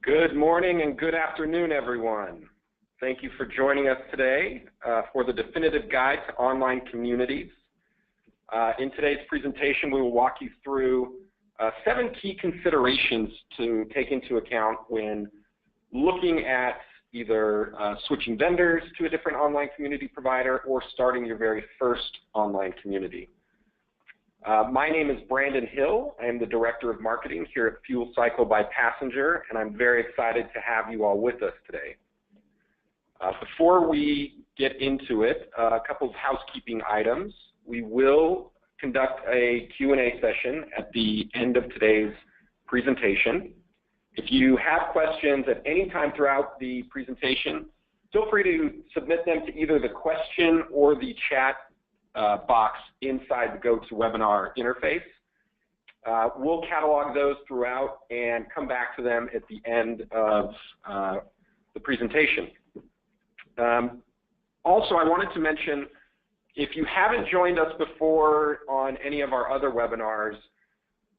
Good morning and good afternoon, everyone. Thank you for joining us today for the definitive guide to online communities. In today's presentation, we will walk you through 7 key considerations to take into account when looking at either switching vendors to a different online community provider or starting your very first online community. My name is Brandon Hill. I am the Director of Marketing here at Fuel Cycle by Passenger, and I'm very excited to have you all with us today. Before we get into it, a couple of housekeeping items. We will conduct a Q&A session at the end of today's presentation. If you have questions at any time throughout the presentation, feel free to submit them to either the question or the chat box inside the GoToWebinar interface. We'll catalog those throughout and come back to them at the end of the presentation. Also, I wanted to mention, if you haven't joined us before on any of our other webinars,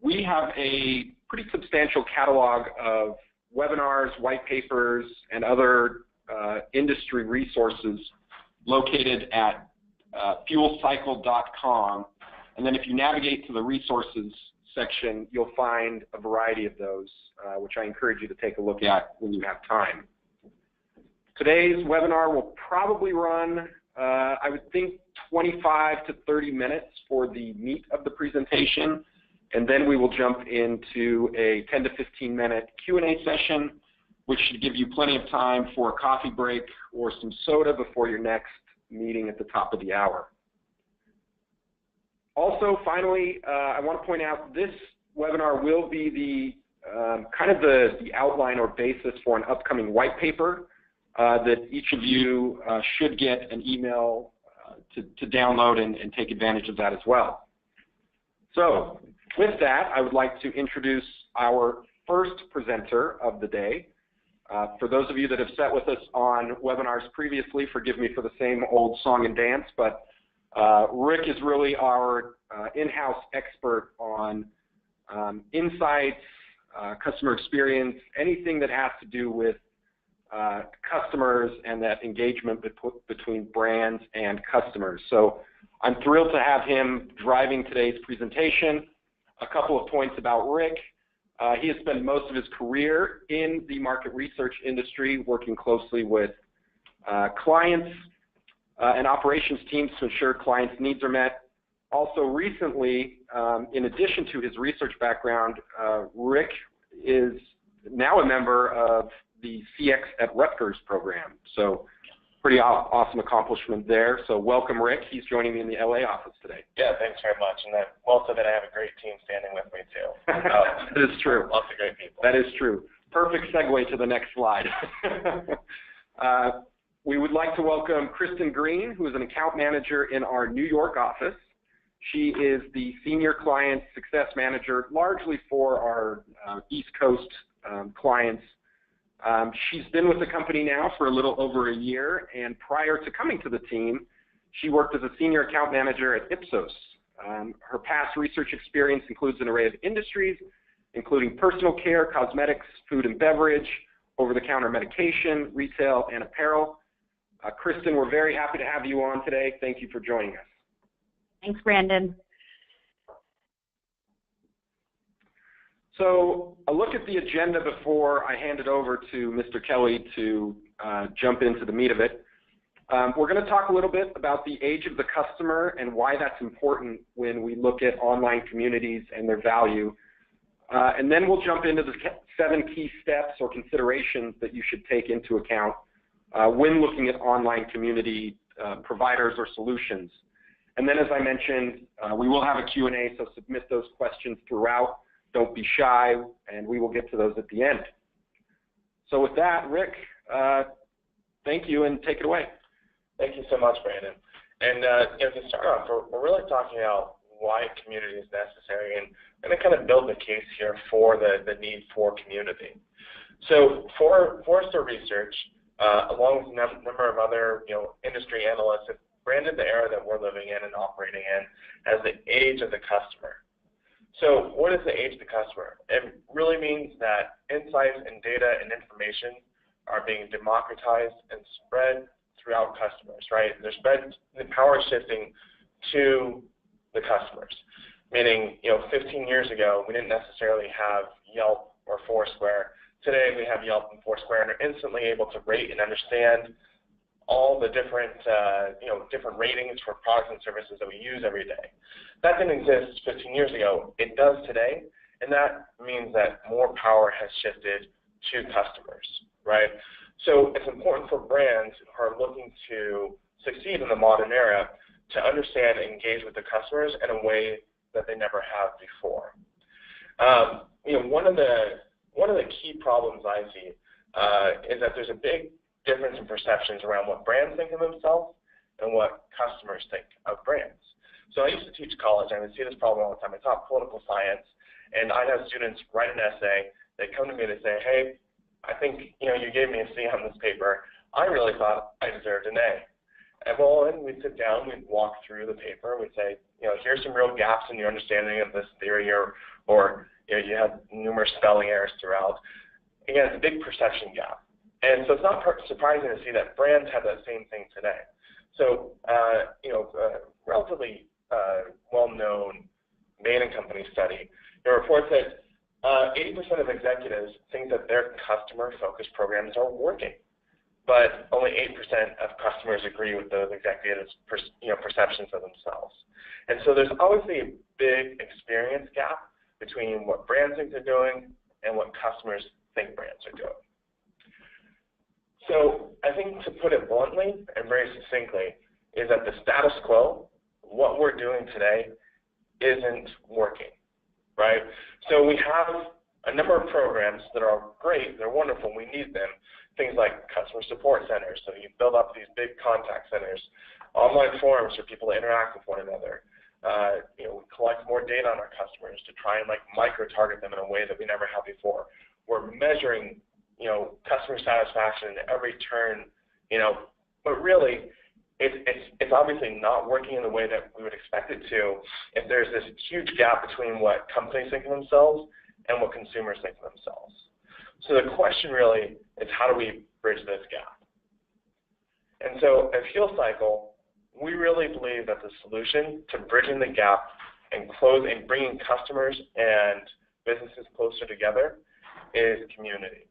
we have a pretty substantial catalog of webinars, white papers, and other industry resources located at fuelcycle.com, and then if you navigate to the resources section, you'll find a variety of those, which I encourage you to take a look at when you have time. Today's webinar will probably run, I would think, 25 to 30 minutes for the meat of the presentation, and then we will jump into a 10 to 15 minute Q&A session, which should give you plenty of time for a coffee break or some soda before your next meeting at the top of the hour. Also, finally, I want to point out this webinar will be the kind of the outline or basis for an upcoming white paper that each of you should get an email to download and take advantage of that as well. So, with that, I would like to introduce our first presenter of the day. For those of you that have sat with us on webinars previously, forgive me for the same old song and dance, but Rick is really our in-house expert on insights, customer experience, anything that has to do with customers and that engagement between brands and customers. So I'm thrilled to have him driving today's presentation. A couple of points about Rick. He has spent most of his career in the market research industry, working closely with clients and operations teams to ensure clients' needs are met. Also recently, in addition to his research background, Rick is now a member of the CX at Rutgers program. So pretty awesome accomplishment there. So welcome, Rick. He's joining me in the LA office today. Yeah, thanks very much. And also that I have a great team standing with me, too. That is true. Lots of great people. That is true. Perfect segue to the next slide. We would like to welcome Kristen Green, who is an account manager in our New York office. She is the senior client success manager, largely for our East Coast clients. She's been with the company now for a little over a year, and prior to coming to the team, she worked as a senior account manager at Ipsos. Her past research experience includes an array of industries, including personal care, cosmetics, food and beverage, over-the-counter medication, retail, and apparel. Kristen, we're very happy to have you on today. Thank you for joining us. Thanks, Brandon. So a look at the agenda before I hand it over to Mr. Kelly to jump into the meat of it. We're going to talk a little bit about the age of the customer and why that's important when we look at online communities and their value. And then we'll jump into the 7 key steps or considerations that you should take into account when looking at online community providers or solutions. And then, as I mentioned, we will have a Q&A, so submit those questions throughout. Don't be shy, and we will get to those at the end. So with that, Rick, thank you, and take it away. Thank you so much, Brandon. And to start off, we're really talking about why community is necessary, and I'm going to kind of build the case here for the need for community. So Forrester Research, along with a number of other industry analysts, have branded the era that we're living in and operating in as the age of the customer. So what is the age of the customer? It really means that insights and data and information are being democratized and spread throughout customers, right? They're spread, the power is shifting to the customers. Meaning, 15 years ago, we didn't necessarily have Yelp or Foursquare. Today, we have Yelp and Foursquare, and are instantly able to rate and understand all the different, different ratings for products and services that we use every day. That didn't exist 15 years ago. It does today, and that means that more power has shifted to customers, right? So it's important for brands who are looking to succeed in the modern era to understand and engage with the customers in a way that they never have before. One of the key problems I see is that there's a big difference in perceptions around what brands think of themselves and what customers think of brands. So I used to teach college, and I would see this problem all the time. I taught political science, and I'd have students write an essay. They'd come to me and they'd say, hey, I think you gave me a C on this paper. I really thought I deserved an A. And then we'd sit down, we'd walk through the paper, we'd say, here's some real gaps in your understanding of this theory, or you had numerous spelling errors throughout. Again, it's a big perception gap. And so it's not surprising to see that brands have that same thing today. So, relatively well-known Bain & Company study, it reports that 80% of executives think that their customer-focused programs are working, but only 8% of customers agree with those executives' perceptions of themselves. And so there's obviously a big experience gap between what brands think they're doing and what customers think brands are doing. So I think, to put it bluntly and very succinctly, is that the status quo, what we're doing today, isn't working, right? So we have a number of programs that are great, they're wonderful, we need them. Things like customer support centers, so you build up these big contact centers, online forums for people to interact with one another. We collect more data on our customers to try and micro-target them in a way that we never have before. We're measuring, customer satisfaction at every turn, but really, it's obviously not working in the way that we would expect it to if there's this huge gap between what companies think of themselves and what consumers think of themselves. So the question really is, how do we bridge this gap? And so at Fuel Cycle, we really believe that the solution to bridging the gap and bringing customers and businesses closer together is community.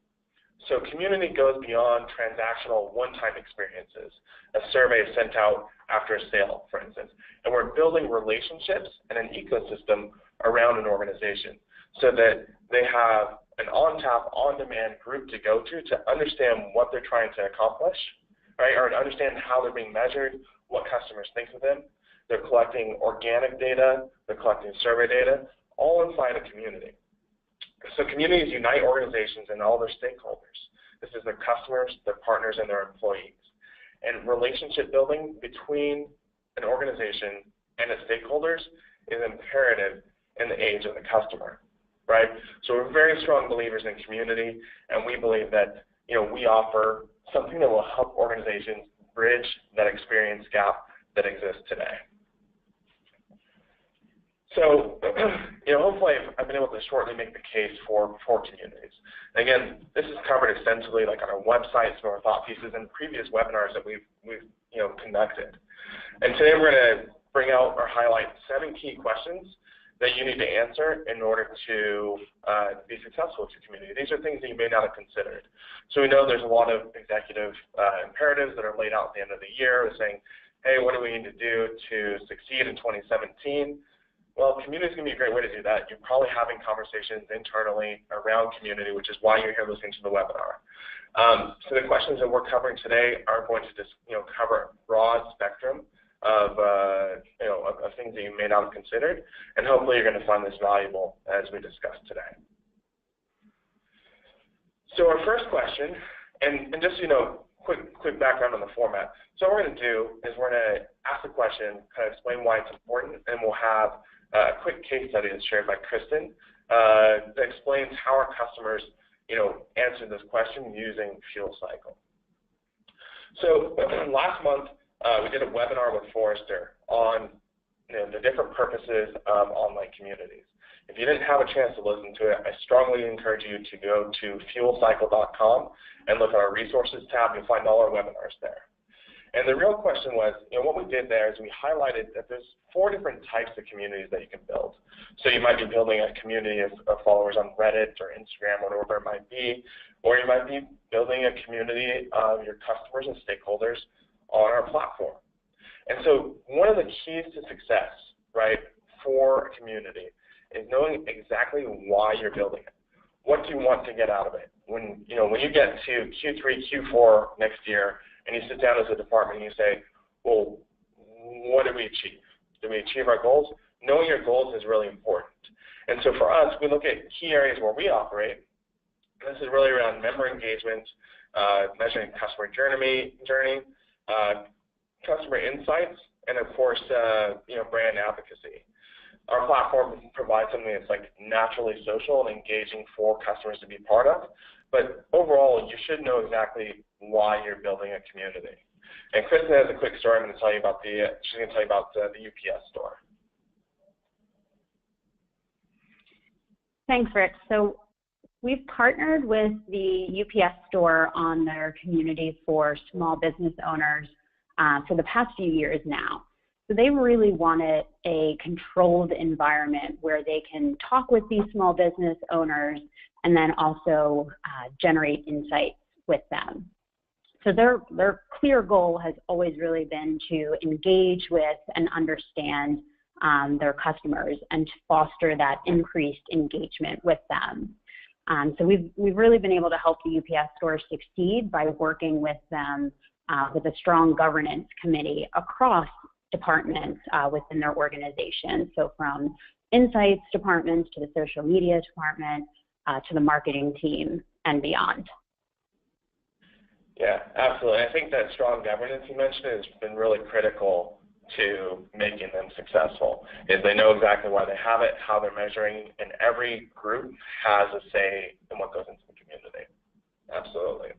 So community goes beyond transactional one-time experiences, a survey sent out after a sale, for instance. And we're building relationships and an ecosystem around an organization so that they have an on-tap, on-demand group to go to understand what they're trying to accomplish, right? Or to understand how they're being measured, what customers think of them. They're collecting organic data, they're collecting survey data, all inside a community. So communities unite organizations and all their stakeholders. This is their customers, their partners, and their employees. And relationship building between an organization and its stakeholders is imperative in the age of the customer, right? So we're very strong believers in community, and we believe that we offer something that will help organizations bridge that experience gap that exists today. So, hopefully I've been able to shortly make the case for communities. Again, this is covered extensively, on our website, some of our thought pieces, and previous webinars that we've conducted. And today we're going to bring out or highlight 7 key questions that you need to answer in order to be successful with your community. These are things that you may not have considered. So we know there's a lot of executive imperatives that are laid out at the end of the year saying, hey, what do we need to do to succeed in 2017? Well, community is going to be a great way to do that. You're probably having conversations internally around community, which is why you're here listening to the webinar. So the questions that we're covering today are going to just cover a broad spectrum of things that you may not have considered, and hopefully you're going to find this valuable as we discuss today. So our first question, and just quick background on the format. So what we're going to do is we're going to ask the question, kind of explain why it's important, and we'll have a quick case study that's shared by Kristen that explains how our customers answered this question using Fuel Cycle. So last month, we did a webinar with Forrester on the different purposes of online communities. If you didn't have a chance to listen to it, I strongly encourage you to go to fuelcycle.com and look at our resources tab. You'll find all our webinars there. And the real question was, what we did there is we highlighted that there's 4 different types of communities that you can build. So you might be building a community of followers on Reddit or Instagram, whatever it might be, or you might be building a community of your customers and stakeholders on our platform. And so one of the keys to success, right, for a community is knowing exactly why you're building it. What do you want to get out of it? When you get to Q3, Q4 next year, and you sit down as a department and you say, well, what did we achieve? Did we achieve our goals? Knowing your goals is really important. And so for us, we look at key areas where we operate. And this is really around member engagement, measuring customer journey, customer insights, and of course, brand advocacy. Our platform provides something that's like naturally social and engaging for customers to be part of. But overall, you should know exactly why you're building a community. And Kristen has a quick story I'm going to tell you about. She's going to tell you about the UPS store. Thanks, Rick. So we've partnered with the UPS store on their community for small business owners for the past few years now. So they really wanted a controlled environment where they can talk with these small business owners and then also generate insights with them. So their clear goal has always really been to engage with and understand their customers and to foster that increased engagement with them. So we've really been able to help the UPS store succeed by working with them with a strong governance committee across departments within their organization. So from insights departments to the social media department to the marketing team and beyond. Yeah, absolutely. I think that strong governance you mentioned has been really critical to making them successful, is they know exactly why they have it, how they're measuring, and every group has a say in what goes into the community. Absolutely.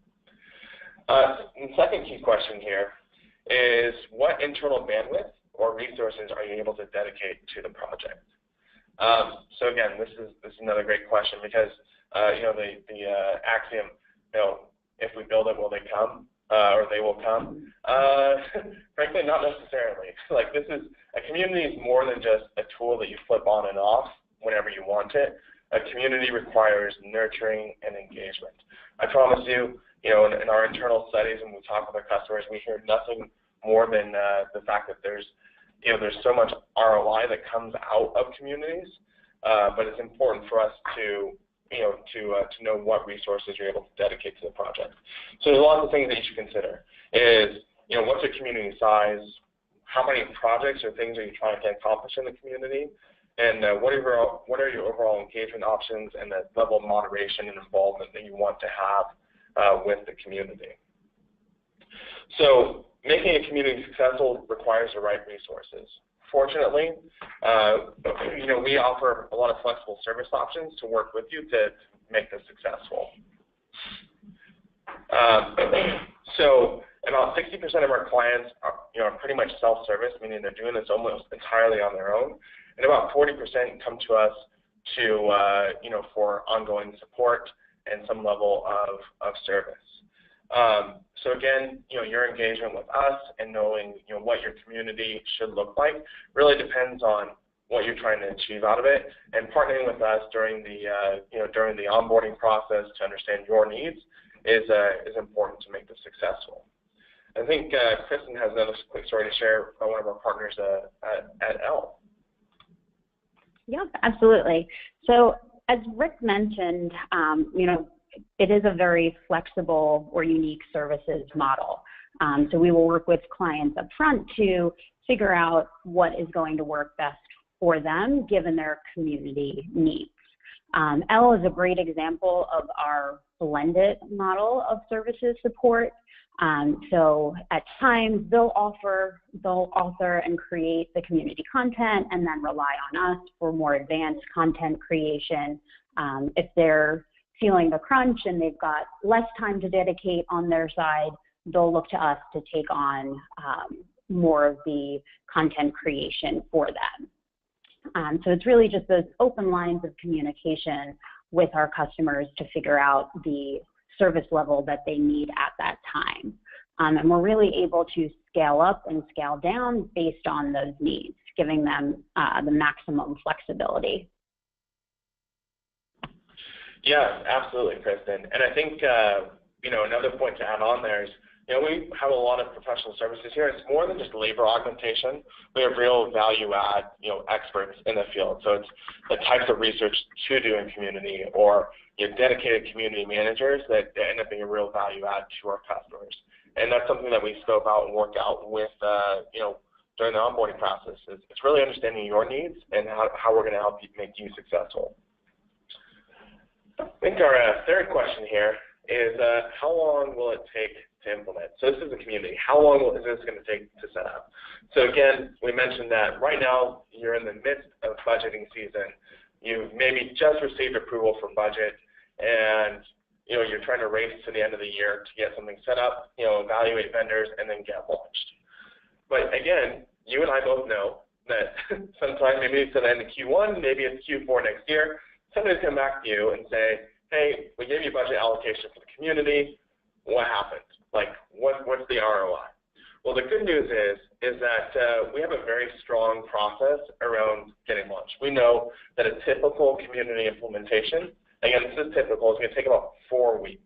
The second key question here is, what internal bandwidth or resources are you able to dedicate to the project? So again, this is another great question because the axiom, if we build it, will they come? Or they will come? Frankly, not necessarily. Like, a community is more than just a tool that you flip on and off whenever you want it. A community requires nurturing and engagement. I promise you, in our internal studies when we talk with our customers, we hear nothing more than the fact that there's so much ROI that comes out of communities, but it's important for us to know what resources you're able to dedicate to the project. So there's lots of things that you should consider. What's your community size? How many projects or things are you trying to accomplish in the community? And what are your overall engagement options and the level of moderation and involvement that you want to have with the community? So making a community successful requires the right resources. Fortunately, we offer a lot of flexible service options to work with you to make this successful. So about 60% of our clients are pretty much self-service, meaning they're doing this almost entirely on their own, and about 40% come to us for ongoing support and some level of service. So again, your engagement with us and knowing what your community should look like really depends on what you're trying to achieve out of it, and partnering with us during the onboarding process to understand your needs is important to make this successful. I think Kristen has another quick story to share about one of our partners at Elle. Yeah, absolutely. So as Rick mentioned, it is a very flexible or unique services model. So we will work with clients up front to figure out what is going to work best for them given their community needs. Elle is a great example of our blended model of services support. So at times they'll author and create the community content and then rely on us for more advanced content creation. If they're feeling the crunch and they've got less time to dedicate on their side, they'll look to us to take on more of the content creation for them. So it's really just those open lines of communication with our customers to figure out the service level that they need at that time. And we're really able to scale up and scale down based on those needs, giving them the maximum flexibility. Yeah, absolutely, Kristen. And I think, another point to add on there is, we have a lot of professional services here. It's more than just labor augmentation. We have real value add, experts in the field. So it's the types of research to do in community, or dedicated community managers that end up being a real value add to our customers. And that's something that we scope out and work out with, during the onboarding process. It's really understanding your needs and how we're going to help you make you successful. I think our third question here is, how long will it take to implement? So this is the community. How long is this going to take to set up? So again, we mentioned that right now you're in the midst of budgeting season. You've maybe just received approval for budget, and you're trying to race to the end of the year to get something set up, evaluate vendors, and then get launched. But again, you and I both know that sometime, maybe it's at the end of Q1, maybe it's Q4 next year, somebody's come back to you and say, hey, we gave you budget allocation for the community. What happened? Like, what's the ROI? Well, the good news is that we have a very strong process around getting launched. We know that a typical community implementation, again, this is typical, it's going to take about 4 weeks.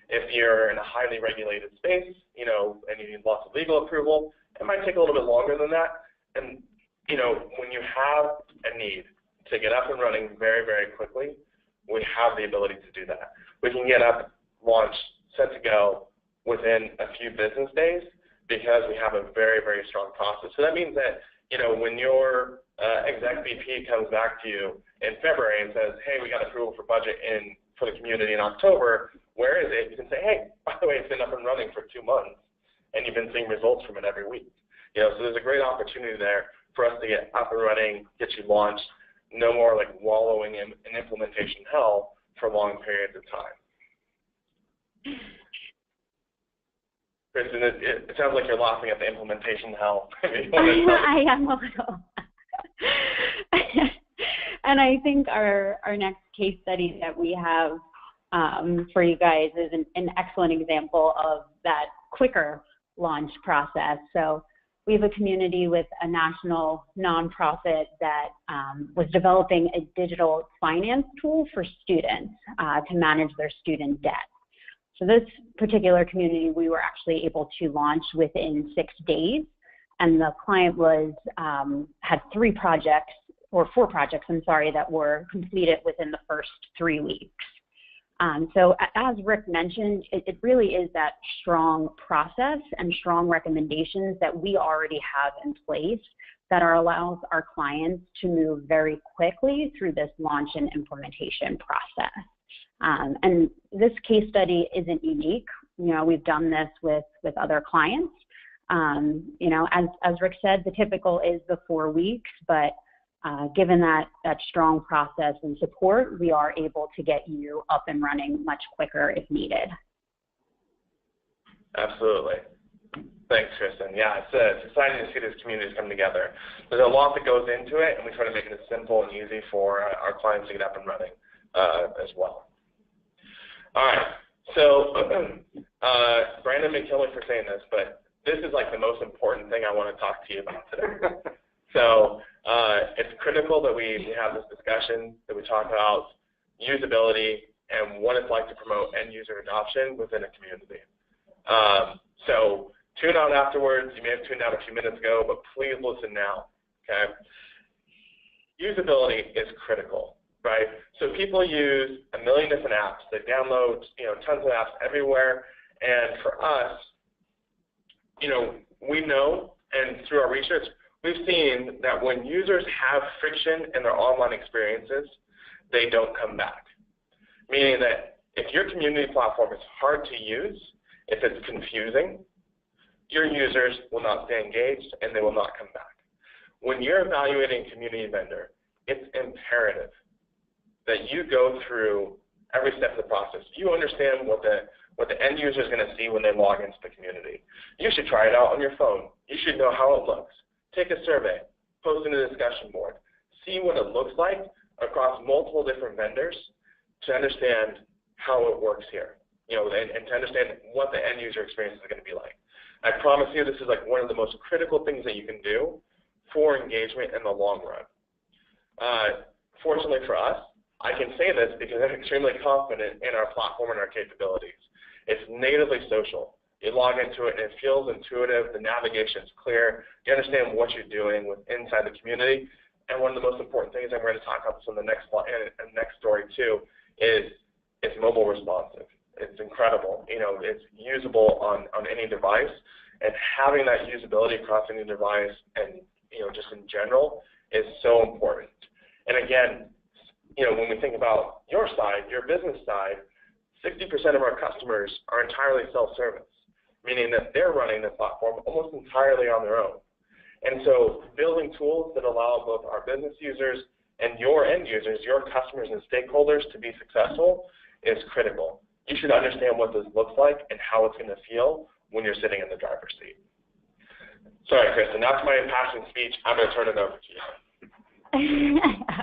If you're in a highly regulated space, and you need lots of legal approval, it might take a little bit longer than that. And, when you have a need to get up and running very, very quickly, we have the ability to do that. We can get up, launched, set to go within a few business days because we have a very, very strong process. So that means that, when your exec VP comes back to you in February and says, hey, we got approval for budget for the community in October, where is it? You can say, hey, by the way, it's been up and running for 2 months, and you've been seeing results from it every week. So there's a great opportunity there for us to get up and running, get you launched, no more like wallowing in implementation hell for long periods of time. Kristen, it sounds like you're laughing at the implementation hell. I am a little. And I think our next case study that we have for you guys is an excellent example of that quicker launch process. So we have a community with a national nonprofit that was developing a digital finance tool for students to manage their student debt. So this particular community, we were actually able to launch within 6 days, and the client had 4 projects, that were completed within the first 3 weeks. So as Rick mentioned, it really is that strong process and strong recommendations that we already have in place that allows our clients to move very quickly through this launch and implementation process. And this case study isn't unique. We've done this with other clients. As Rick said, the typical is the 4 weeks, but given that strong process and support, we are able to get you up and running much quicker if needed. Absolutely. Thanks, Kristen. Yeah, it's exciting to see these communities come together. There's a lot that goes into it, and we try to make it as simple and easy for our clients to get up and running as well. All right. So Brandon may kill me for saying this, but this is like the most important thing I want to talk to you about today. So it's critical that we have this discussion, that we talk about usability and what it's like to promote end user adoption within a community. So tune out afterwards. You may have tuned out a few minutes ago, but please listen now. Okay? Usability is critical, right? So people use a million different apps. They download tons of apps everywhere, and for us, we know, and through our research, we've seen that when users have friction in their online experiences, they don't come back. Meaning that if your community platform is hard to use, if it's confusing, your users will not stay engaged and they will not come back. When you're evaluating a community vendor, it's imperative that you go through every step of the process. You understand what what the end user is going to see when they log into the community. You should try it out on your phone. You should know how it looks. Take a survey, post in a discussion board, see what it looks like across multiple different vendors to understand how it works here, and to understand what the end user experience is going to be like. I promise you this is like one of the most critical things that you can do for engagement in the long run. Fortunately for us, I can say this because I'm extremely confident in our platform and our capabilities. It's natively social. You log into it and it feels intuitive, the navigation is clear, you understand what you're doing inside the community. And one of the most important things, and we're going to talk about this in the next story too, is it's mobile responsive. It's incredible. It's usable on any device, and having that usability across any device and just in general is so important. And again, when we think about your side, your business side, 60% of our customers are entirely self-service, meaning that they're running the platform almost entirely on their own. And so building tools that allow both our business users and your end users, your customers and stakeholders to be successful is critical. You should understand what this looks like and how it's going to feel when you're sitting in the driver's seat. Sorry, Kristen, that's my impassioned speech. I'm going to turn it over to you.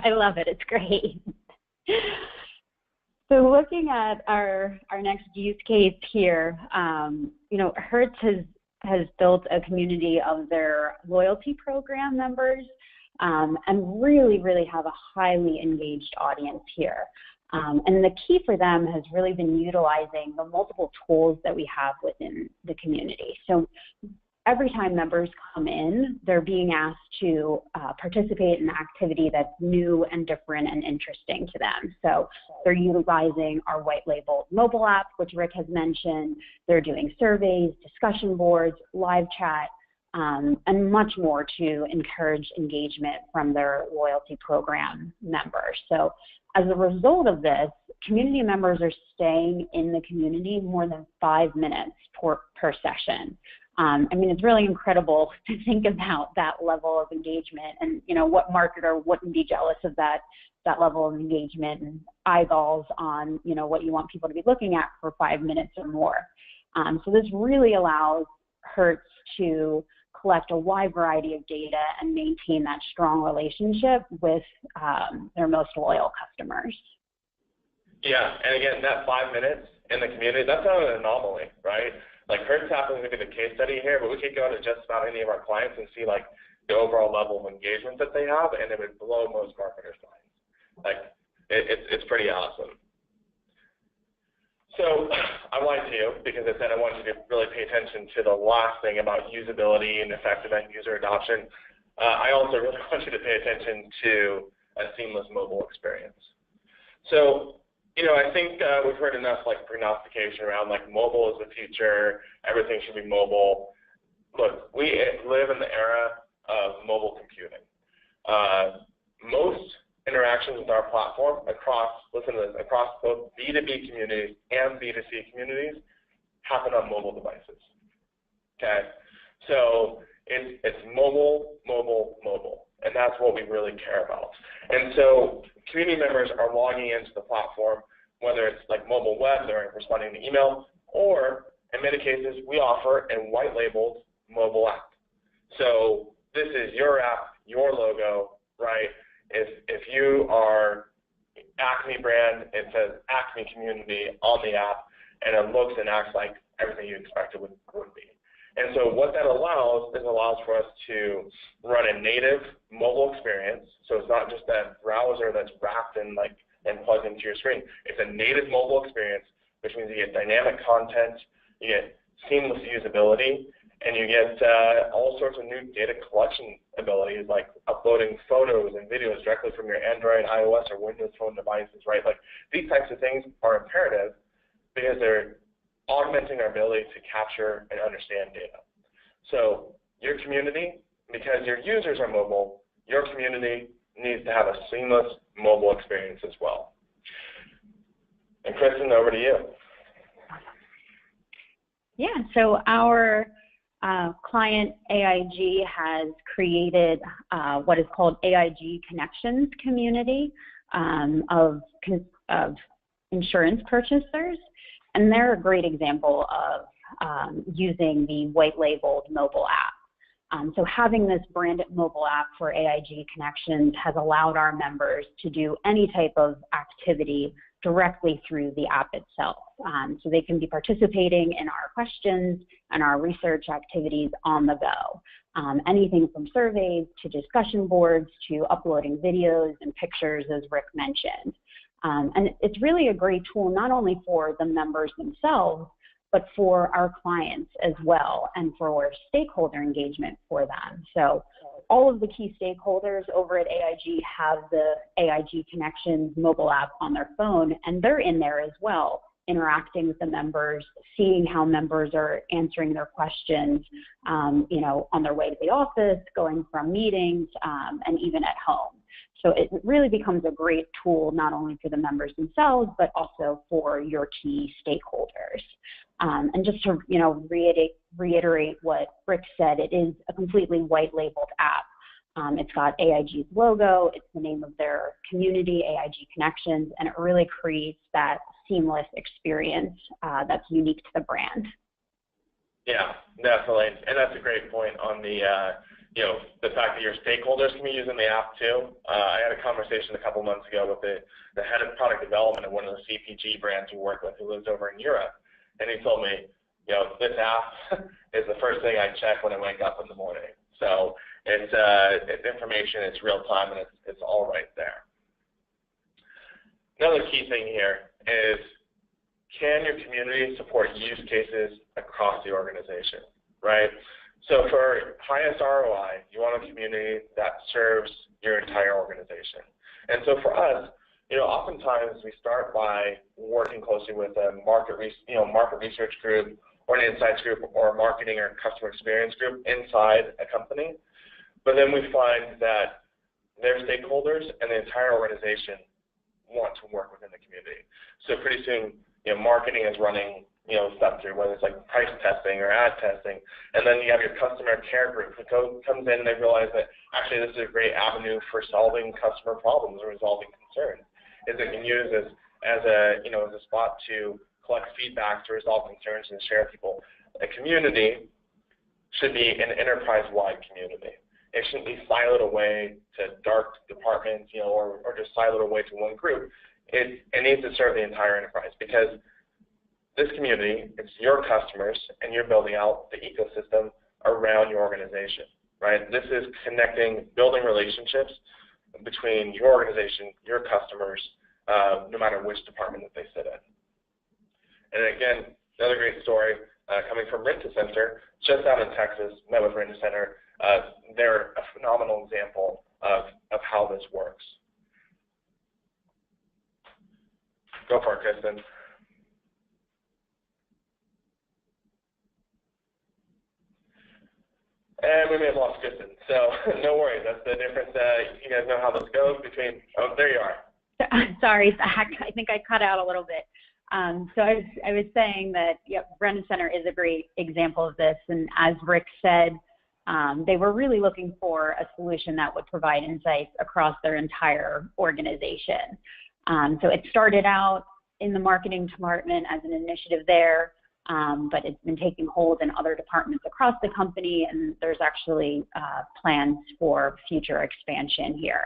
I love it. It's great. So looking at our next use case here, Hertz has built a community of their loyalty program members and really have a highly engaged audience here. And the key for them has really been utilizing the multiple tools that we have within the community. So every time members come in, they're being asked to participate in an activity that's new and different and interesting to them. So they're utilizing our white labeled mobile app, which Rick has mentioned. They're doing surveys, discussion boards, live chat, and much more to encourage engagement from their loyalty program members. So as a result of this, community members are staying in the community more than 5 minutes per session. It's really incredible to think about that level of engagement, and what marketer wouldn't be jealous of that level of engagement and eyeballs on what you want people to be looking at for 5 minutes or more. So this really allows Hertz to collect a wide variety of data and maintain that strong relationship with their most loyal customers. Yeah, and again, that 5 minutes in the community, that's not an anomaly, right? Like Hertz happens to be the case study here, but we could go to just about any of our clients and see like the overall level of engagement that they have, and it would blow most marketers' minds. Like it's pretty awesome. So I lied to you because I said I want you to really pay attention to the last thing about usability and effective end user adoption. I also really want you to pay attention to a seamless mobile experience. So I think we've heard enough like prognostication around like mobile is the future, everything should be mobile. Look, we live in the era of mobile computing. Most interactions with our platform across both B2B communities and B2C communities happen on mobile devices. Okay, so it's mobile, and that's what we really care about. And so community members are logging into the platform, whether it's like mobile web, they're responding to email, or in many cases we offer a white labeled mobile app. So this is your app, your logo, right? If you are Acme brand, it says Acme community on the app, and it looks and acts like everything you expect it would be. And so what that allows for us to run a native mobile experience. So it's not just that browser that's wrapped in and plugged into your screen. It's a native mobile experience, which means you get dynamic content, you get seamless usability, and you get all sorts of new data collection abilities, like uploading photos and videos directly from your Android, iOS, or Windows Phone devices, right? Like these types of things are imperative because they're augmenting our ability to capture and understand data. So your community, because your users are mobile, your community needs to have a seamless mobile experience as well. And Kristen, over to you. Yeah, so our client AIG has created what is called AIG Connections community of insurance purchasers. And they're a great example of using the white labeled mobile app. So having this branded mobile app for AIG Connections has allowed our members to do any type of activity directly through the app itself. So they can be participating in our questions and our research activities on the go. Anything from surveys to discussion boards to uploading videos and pictures, as Rick mentioned. And it's really a great tool not only for the members themselves, but for our clients as well, and for stakeholder engagement for them. So all of the key stakeholders over at AIG have the AIG Connections mobile app on their phone, and they're in there as well, interacting with the members, seeing how members are answering their questions, you know, on their way to the office, going from meetings, and even at home. So it really becomes a great tool, not only for the members themselves, but also for your key stakeholders. And just to, you know, reiterate what Rick said, it is a completely white labeled app. It's got AIG's logo, it's the name of their community, AIG Connections, and it really creates that seamless experience that's unique to the brand. Yeah, definitely. And that's a great point on the, you know, the fact that your stakeholders can be using the app too. I had a conversation a couple months ago with the head of product development of one of the CPG brands we work with who lives over in Europe. And he told me, you know, this app is the first thing I check when I wake up in the morning. So it's information, it's real time, and it's all right there. Another key thing here is, can your community support use cases across the organization, right? So for highest ROI, you want a community that serves your entire organization. And so for us, you know, oftentimes we start by working closely with a market research group or an insights group or a marketing or customer experience group inside a company. But then we find that their stakeholders and the entire organization want to work within the community. So pretty soon, you know, marketing is running, you know, stuff through, whether it's like price testing or ad testing, and then you have your customer care group who comes in and they realize that actually this is a great avenue for solving customer problems or resolving concerns. Is it can use as a, you know, as a spot to collect feedback to resolve concerns and share with people. A community should be an enterprise-wide community. It shouldn't be siloed away to dark departments, you know, or just siloed away to one group. It needs to serve the entire enterprise, because this community, it's your customers, and you're building out the ecosystem around your organization, right? This is connecting, building relationships between your organization, your customers, no matter which department that they sit in. And again, another great story coming from Rent-A-Center, just out in Texas, met with Rent-A-Center. They're a phenomenal example of how this works. Go for it, Kristen. And we may have lost Kristen, so no worries. That's the difference. You guys know how this goes between, oh, there you are. Sorry, Zach. I think I cut out a little bit. So I was saying that, yep, Rent-A-Center is a great example of this. And as Rick said, they were really looking for a solution that would provide insights across their entire organization. So it started out in the marketing department as an initiative there. But it's been taking hold in other departments across the company, and there's actually plans for future expansion here.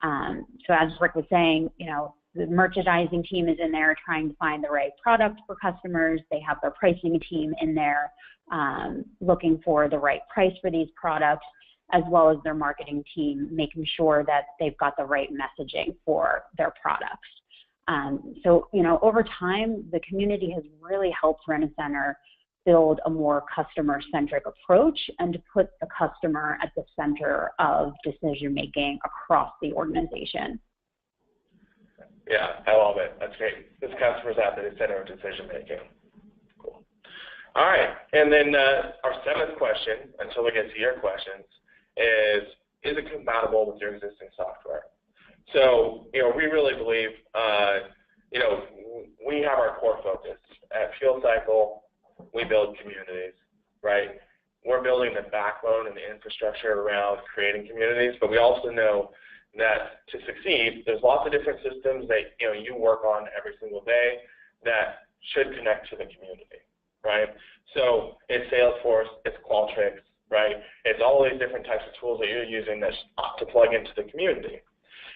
So as Rick was saying, you know, the merchandising team is in there trying to find the right product for customers. They have their pricing team in there looking for the right price for these products, as well as their marketing team making sure that they've got the right messaging for their products. So, you know, over time, the community has really helped Rent-A-Center build a more customer-centric approach and to put the customer at the center of decision-making across the organization. Yeah, I love it. That's great. This customer's at the center of decision-making. Cool. All right, and then our seventh question, until we get to your questions, is it compatible with your existing software? So, you know, we really believe, you know, we have our core focus. At Fuel Cycle, we build communities, right? We're building the backbone and the infrastructure around creating communities, but we also know that to succeed, there's lots of different systems that, you know, you work on every single day that should connect to the community, right? So it's Salesforce, it's Qualtrics, right? It's all these different types of tools that you're using that to plug into the community.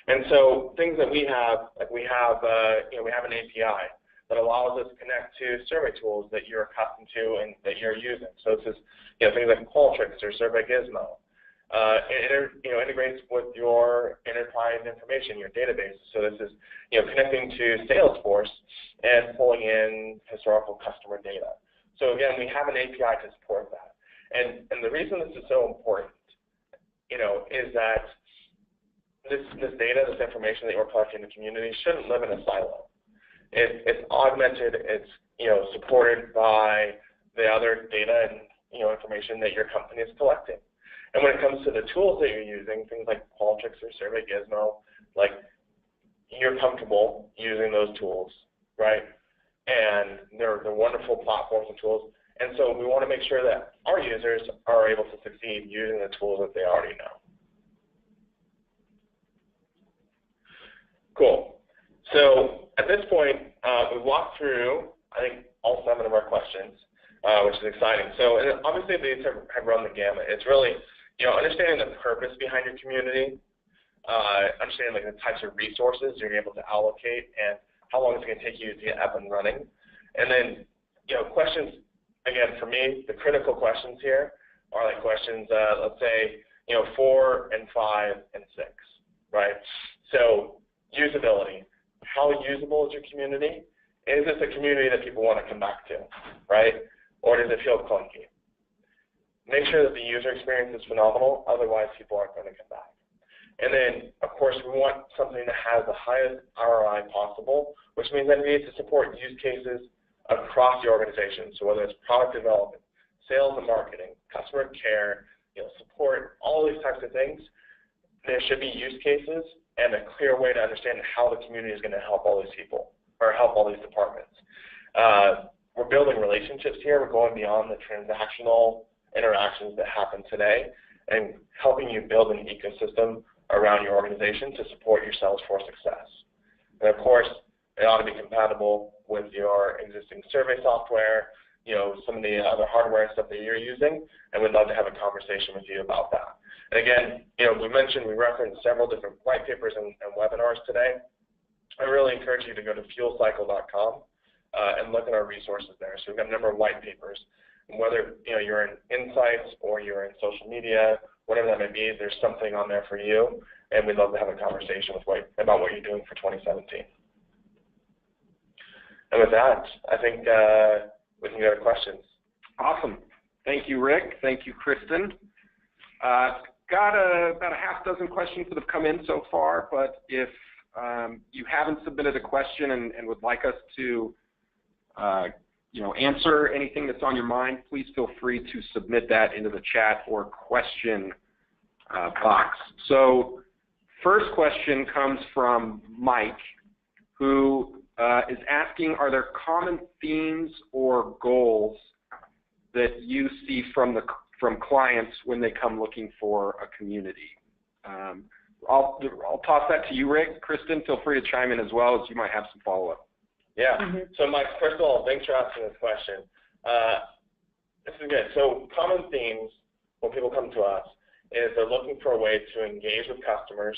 And so things that we have, like we have an API that allows us to connect to survey tools that you're accustomed to and that you're using. So this is things like Qualtrics or Survey Gizmo. It integrates with your enterprise information, your database. So this is connecting to Salesforce and pulling in historical customer data. So again, we have an API to support that. And the reason this is so important, is that this data, this information that you're collecting in the community shouldn't live in a silo. It's augmented, it's supported by the other data and information that your company is collecting. And when it comes to the tools that you're using, things like Qualtrics or Survey Gizmo, like you're comfortable using those tools, right? And they're wonderful platforms and tools. And so we want to make sure that our users are able to succeed using the tools that they already know. Cool. So at this point, we've walked through, I think, all 7 of our questions, which is exciting. So and obviously these have run the gamut. It's really understanding the purpose behind your community, understanding like the types of resources you're able to allocate and how long it's going to take you to get up and running. And then questions, again, for me, the critical questions here are like questions, let's say, 4 and 5 and 6, right? So usability. How usable is your community? Is this a community that people want to come back to, right? Or does it feel clunky? Make sure that the user experience is phenomenal, otherwise people aren't going to come back. And then, of course, we want something that has the highest ROI possible, which means that we need to support use cases across the organization. So whether it's product development, sales and marketing, customer care, support, all these types of things, there should be use cases and a clear way to understand how the community is going to help all these people or help all these departments. We're building relationships here. We're going beyond the transactional interactions that happen today and helping you build an ecosystem around your organization to support your Salesforce success. And of course, it ought to be compatible with your existing survey software, some of the other hardware and stuff that you're using, and we'd love to have a conversation with you about that. And again, we referenced several different white papers and webinars today. I really encourage you to go to fuelcycle.com and look at our resources there. So we've got a number of white papers. And whether you're in insights or you're in social media, whatever that may be, there's something on there for you, and we'd love to have a conversation about what you're doing for 2017. And with that, I think we can go to questions. Awesome. Thank you, Rick. Thank you, Kristen. Got about a half dozen questions that have come in so far, but if you haven't submitted a question and would like us to answer anything that's on your mind, please feel free to submit that into the chat or question box. So first question comes from Mike, who is asking, are there common themes or goals that you see from clients when they come looking for a community? I'll toss that to you, Rick. Kristen, feel free to chime in as well, as you might have some follow-up. Yeah. So, Mike, first of all, thanks for asking this question. This is good. So, common themes when people come to us is they're looking for a way to engage with customers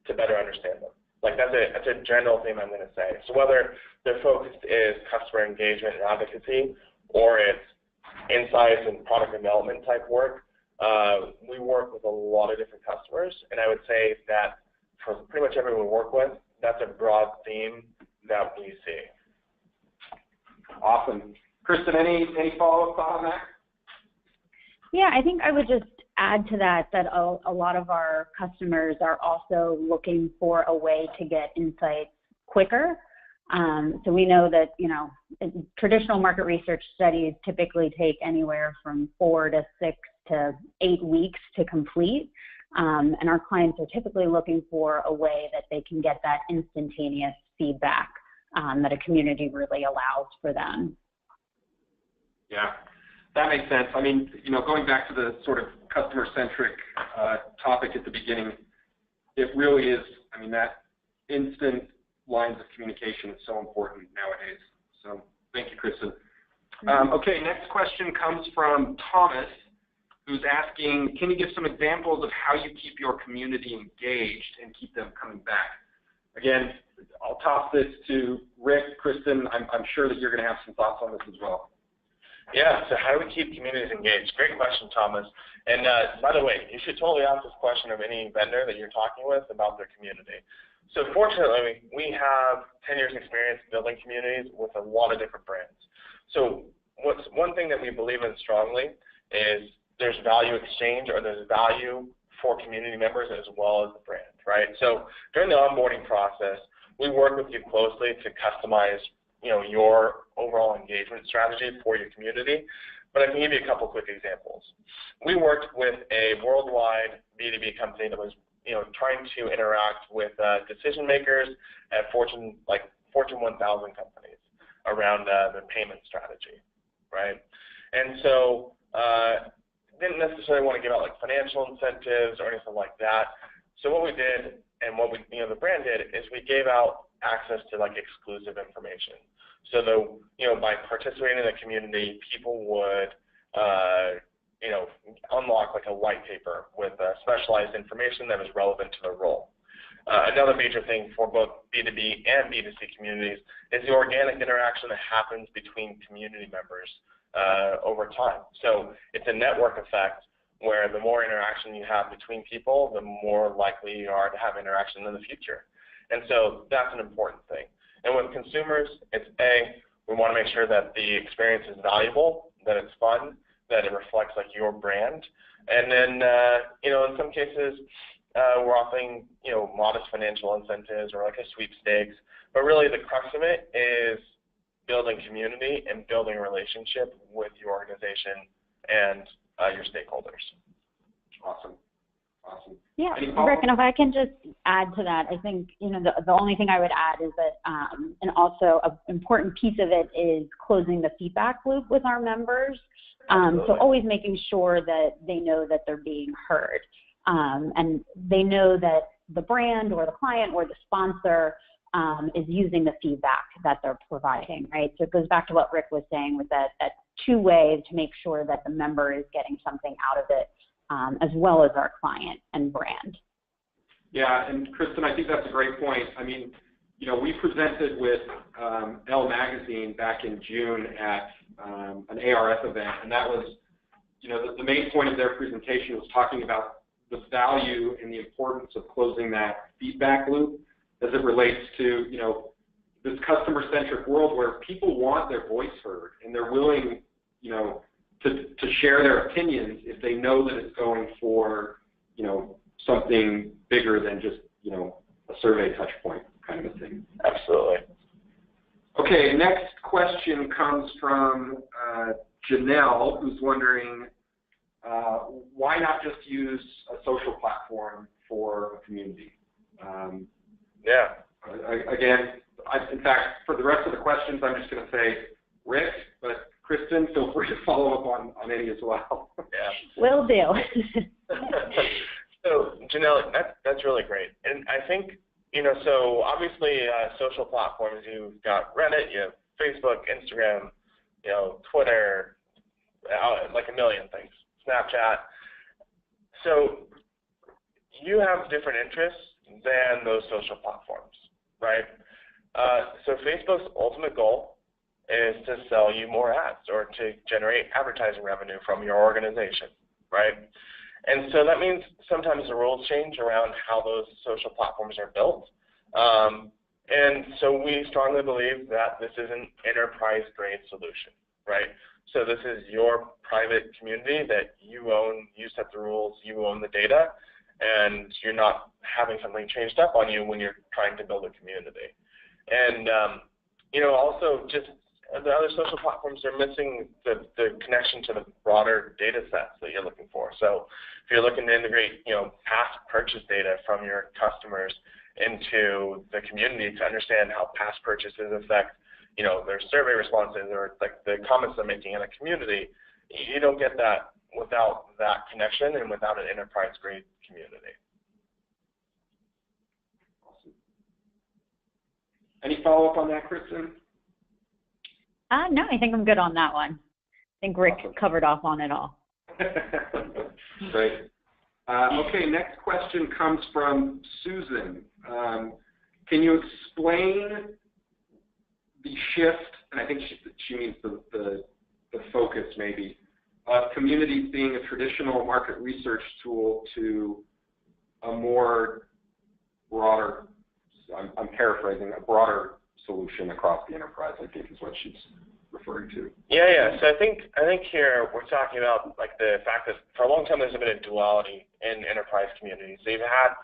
to better understand them. Like that's a general theme I'm going to say. So whether their focus is customer engagement and advocacy, or it's insights and product development type work, we work with a lot of different customers, and I would say that for pretty much everyone we work with, that's a broad theme that we see. Awesome. Kristen, any follow-up thought on that? Yeah, I think I would just add to that a lot of our customers are also looking for a way to get insights quicker. So we know that, traditional market research studies typically take anywhere from 4 to 6 to 8 weeks to complete. And our clients are typically looking for a way that they can get that instantaneous feedback that a community really allows for them. Yeah, that makes sense. I mean, going back to the sort of customer-centric topic at the beginning, it really is, that instant lines of communication is so important nowadays. So Thank you, Kristen. Okay, next question comes from Thomas, who's asking, can you give some examples of how you keep your community engaged and keep them coming back? Again, I'll toss this to Rick. Kristen, I'm sure that you're going to have some thoughts on this as well. Yeah, so how do we keep communities engaged? Great question, Thomas. And by the way, you should totally ask this question of any vendor that you're talking with about their community. So fortunately, we have 10 years experience building communities with a lot of different brands. So one thing that we believe in strongly is there's value exchange, or there's value for community members as well as the brand, right? So during the onboarding process, we work with you closely to customize your overall engagement strategy for your community. But I can give you a couple quick examples. We worked with a worldwide B2B company that was trying to interact with decision makers at Fortune 1000 companies around the payment strategy, right? And so didn't necessarily want to give out like financial incentives or anything like that. So what we did, and what the brand did, is we gave out access to like exclusive information. So by participating in the community, people would unlock like a white paper with specialized information that was relevant to their role. Another major thing for both B2B and B2C communities is the organic interaction that happens between community members over time. So it's a network effect where the more interaction you have between people, the more likely you are to have interaction in the future. And so that's an important thing. And with consumers, it's we want to make sure that the experience is valuable, that it's fun, that it reflects like your brand. And then, in some cases, we're offering, modest financial incentives or like a sweepstakes. But really the crux of it is building community and building a relationship with your organization and your stakeholders. Awesome. Yeah, Rick, and if I can just add to that, I think, the only thing I would add is that, and also an important piece of it is closing the feedback loop with our members. So always making sure that they know that they're being heard. And they know that the brand or the client or the sponsor is using the feedback that they're providing, right? So it goes back to what Rick was saying with that two ways to make sure that the member is getting something out of it, as well as our client and brand. Yeah, and Kristen, I think that's a great point. I mean, we presented with Elle Magazine back in June at an ARS event, and that was, the main point of their presentation was talking about the value and the importance of closing that feedback loop as it relates to, this customer-centric world where people want their voice heard and they're willing, to share their opinions if they know that it's going for, something bigger than just, a survey touch point kind of a thing. Absolutely. Okay, next question comes from Janelle, who's wondering, why not just use a social platform for a community? Yeah. Again, in fact, for the rest of the questions, I'm just going to say Rick, but Kristen, feel free to follow up on any as well. Yeah. Will do. So, Janelle, that's really great. And I think, so obviously social platforms, you've got Reddit, you have Facebook, Instagram, Twitter, like a million things, Snapchat. So you have different interests than those social platforms, right? So Facebook's ultimate goal is to sell you more ads or to generate advertising revenue from your organization, right? And so that means sometimes the rules change around how those social platforms are built. And so we strongly believe that this is an enterprise-grade solution, right? So this is your private community that you own, you set the rules, you own the data, and you're not having something changed up on you when you're trying to build a community. And, also just the other social platforms are missing the connection to the broader data sets that you're looking for. So if you're looking to integrate, past purchase data from your customers into the community to understand how past purchases affect, their survey responses or like the comments they're making in a community, you don't get that without that connection and without an enterprise-grade community. Awesome. Any follow-up on that, Kristen? No, I think I'm good on that one. I think Rick covered off on it all. Great. Okay, next question comes from Susan. Can you explain the shift, and I think she means the focus maybe, of communities being a traditional market research tool to a more broader, I'm paraphrasing, a broader solution across the enterprise, I think is what she's referring to. Yeah. So I think here we're talking about like the fact that for a long time there's been a duality in enterprise communities. So you've had,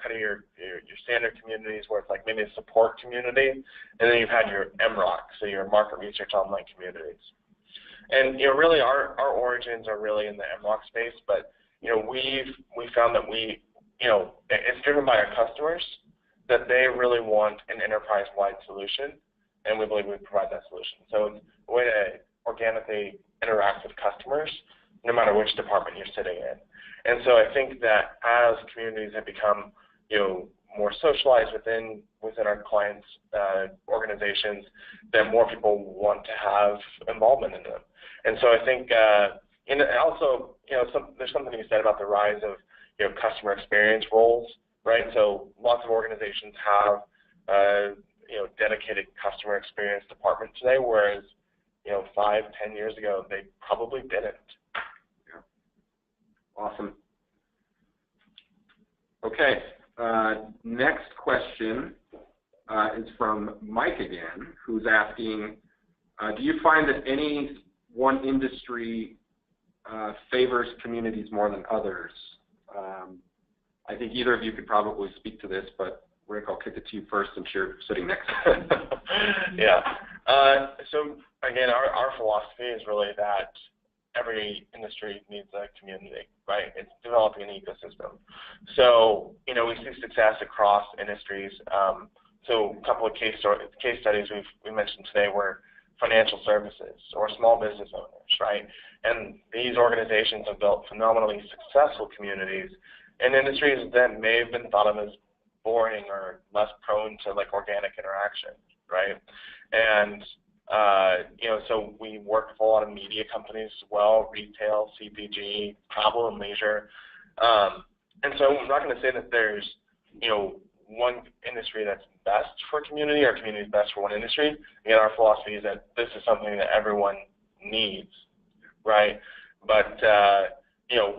kind of your standard communities where it's like maybe a support community, and then you've had your MROC, so your market research online communities. And really our origins are really in the MROC space, but we found that it's driven by our customers that they really want an enterprise-wide solution, and we believe we provide that solution. So it's a way to organically interact with customers, no matter which department you're sitting in. And so I think that as communities have become, more socialized within our clients' organizations, that more people want to have involvement in them. And so I think, and also, there's something you said about the rise of, customer experience roles, right? So lots of organizations have, dedicated customer experience department today, whereas, 5-10 years ago, they probably didn't. Yeah. Awesome. Okay. Next question is from Mike again, who's asking, do you find that any one industry favors communities more than others? I think either of you could probably speak to this, but Rick, I'll kick it to you first since you're sitting next to me. Yeah. So again, our philosophy is really that every industry needs a community, right? It's developing an ecosystem. So, we see success across industries. So a couple of case studies we mentioned today were financial services or small business owners, right? And these organizations have built phenomenally successful communities in industries that may have been thought of as boring or less prone to like organic interaction, right? And so we work with a lot of media companies as well, retail, CPG, travel and leisure. And so I'm not going to say that there's, one industry that's best for a community or community is best for one industry. Again, our philosophy is that this is something that everyone needs, right? But,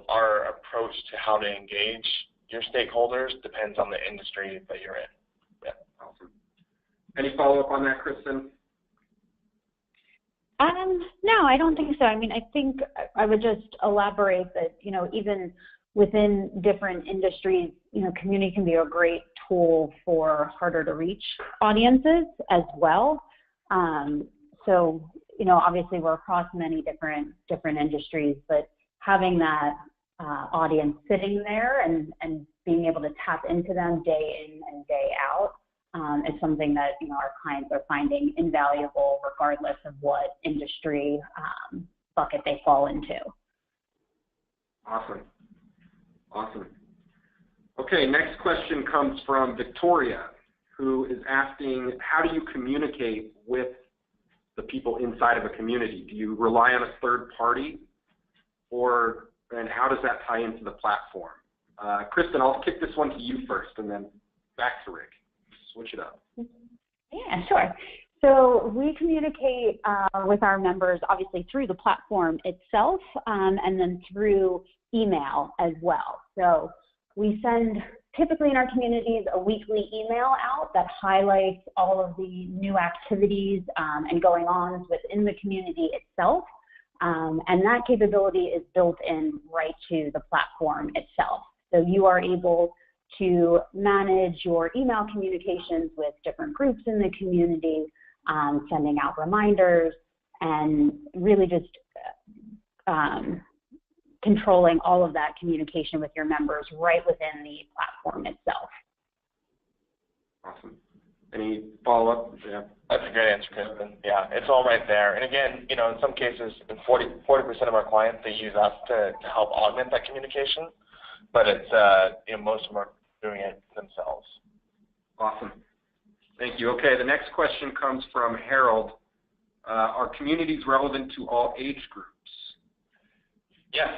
our approach to how to engage your stakeholders depends on the industry that you're in. Yeah. Awesome. Any follow-up on that, Kristen? No, I don't think so. I mean, I think I would just elaborate that, even within different industries, community can be a great tool for harder to reach audiences as well. So, obviously we're across many different industries, but having that audience sitting there and being able to tap into them day in and day out is something that our clients are finding invaluable regardless of what industry bucket they fall into. Awesome. Okay, next question comes from Victoria, who is asking, how do you communicate with the people inside of a community? Do you rely on a third party, and how does that tie into the platform? Kristen, I'll kick this one to you first, and then back to Rick. Switch it up. Yeah, sure. So we communicate with our members, obviously, through the platform itself, and then through email as well. So we send, typically in our communities, a weekly email out that highlights all of the new activities and going-ons within the community itself. And that capability is built in right to the platform itself. So you are able to manage your email communications with different groups in the community, sending out reminders, and really just controlling all of that communication with your members right within the platform itself. Awesome. Any follow-up? Yeah. That's a great answer, Kristen. Yeah, it's all right there. And again, in some cases, 40% of our clients, they use us to help augment that communication, but it's most of them are doing it themselves. Awesome. Thank you. Okay, the next question comes from Harold. Are communities relevant to all age groups? Yes,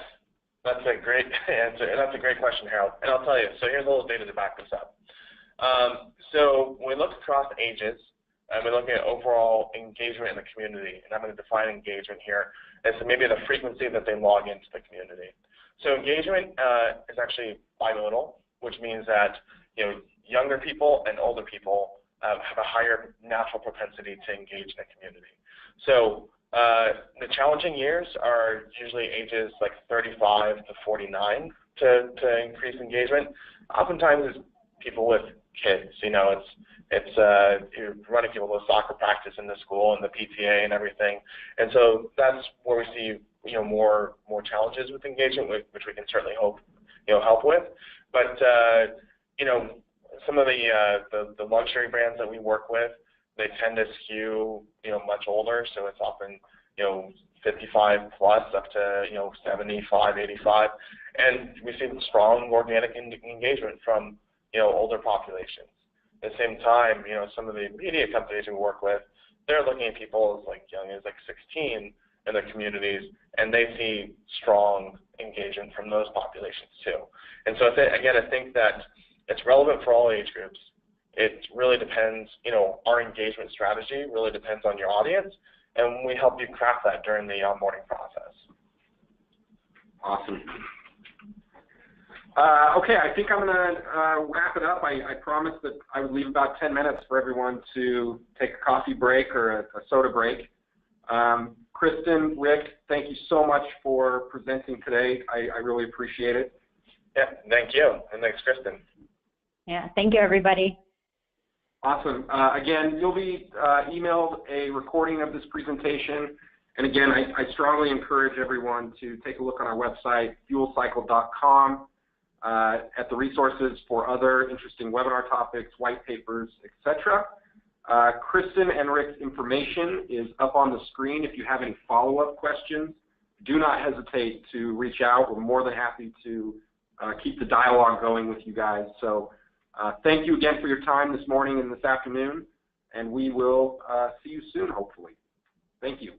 that's a great answer. That's a great question, Harold. And I'll tell you, so here's a little data to back this up. So when we look across ages, and we're looking at overall engagement in the community, and I'm going to define engagement here as maybe the frequency that they log into the community. So engagement is actually bimodal, which means that younger people and older people have a higher natural propensity to engage in the community. So the challenging years are usually ages like 35 to 49 to increase engagement. Oftentimes it's people with kids. It's you're running people to soccer practice in the school and the PTA and everything, and so that's where we see more challenges with engagement, which we can certainly help with. But some of the luxury brands that we work with, they tend to skew much older, so it's often 55 plus up to 75, 85, and we see strong organic engagement from older populations. At the same time, some of the media companies we work with, they're looking at people as young as 16 in their communities, and they see strong engagement from those populations too. And so again, I think that it's relevant for all age groups. It really depends, our engagement strategy really depends on your audience, and we help you craft that during the onboarding process. Awesome. Okay, I think I'm going to wrap it up. I promised that I would leave about 10 minutes for everyone to take a coffee break or a soda break. Kristen, Rick, thank you so much for presenting today. I really appreciate it. Yeah, thank you, and thanks, Kristen. Yeah, thank you, everybody. Awesome. Again, you'll be emailed a recording of this presentation. And again, I strongly encourage everyone to take a look on our website, fuelcycle.com, at the resources for other interesting webinar topics, white papers, etc. Kristen and Rick's information is up on the screen. If you have any follow-up questions, do not hesitate to reach out. We're more than happy to keep the dialogue going with you guys. So thank you again for your time this morning and this afternoon, and we will see you soon, hopefully. Thank you.